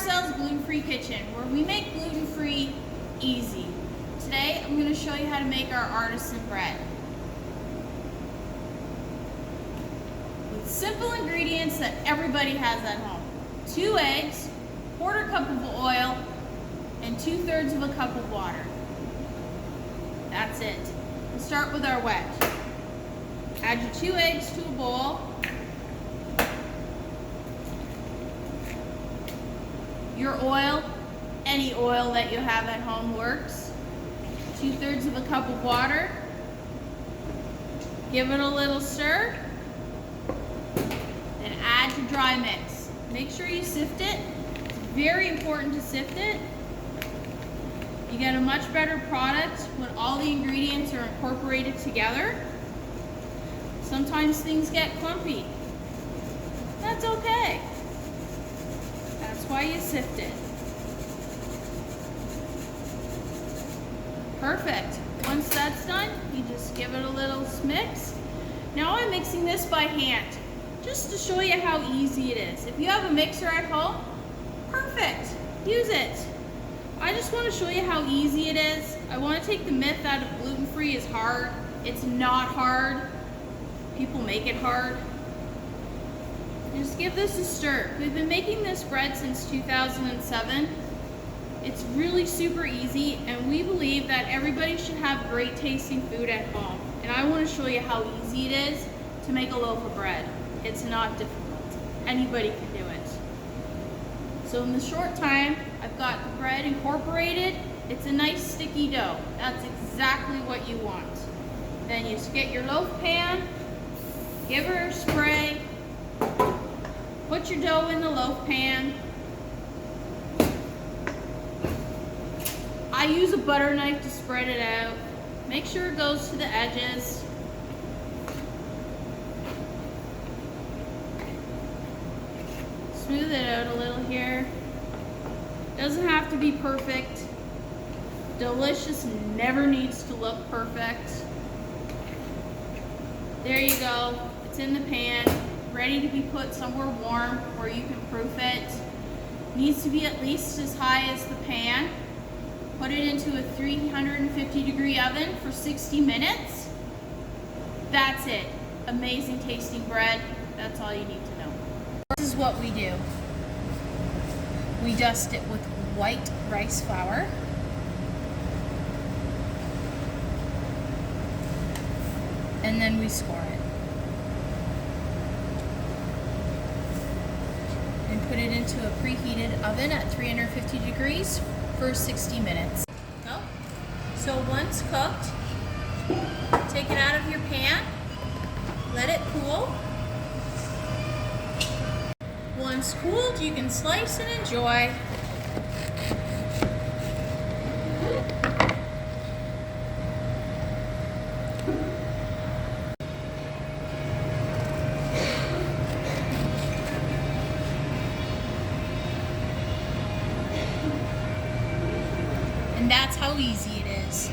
Marcelle's Gluten-Free Kitchen, where we make gluten-free easy. Today, I'm going to show you how to make our artisan bread. With simple ingredients that everybody has at home. 2 eggs, 1/4 cup of oil, and 2/3 of a cup of water. That's it. We'll start with our wedge. Add your 2 eggs to a bowl. Your oil, any oil that you have at home works. 2/3 of a cup of water. Give it a little stir. Then add your dry mix. Make sure you sift it. It's very important to sift it. You get a much better product when all the ingredients are incorporated together. Sometimes things get clumpy. That's okay. That's why you sift it. Perfect. Once that's done, you just give it a little mix. Now I'm mixing this by hand, just to show you how easy it is. If you have a mixer at home, perfect. Use it. I just want to show you how easy it is. I want to take the myth out of gluten-free is hard. It's not hard. People make it hard. Just give this a stir. We've been making this bread since 2007. It's really super easy, and we believe that everybody should have great tasting food at home. And I want to show you how easy it is to make a loaf of bread. It's not difficult. Anybody can do it. So in the short time, I've got the bread incorporated. It's a nice sticky dough. That's exactly what you want. Then you just get your loaf pan, give her a spray, put your dough in the loaf pan. I use a butter knife to spread it out. Make sure it goes to the edges. Smooth it out a little here. Doesn't have to be perfect. Delicious never needs to look perfect. There you go. It's in the pan, ready to be put somewhere warm where you can proof it. Needs to be at least as high as the pan. Put it into a 350-degree oven for 60 minutes. That's it. Amazing tasting bread. That's all you need to know. This is what we do. We dust it with white rice flour. And then we score it. And put it into a preheated oven at 350 degrees for 60 minutes. So once cooked, take it out of your pan, let it cool. Once cooled, you can slice and enjoy. And that's how easy it is.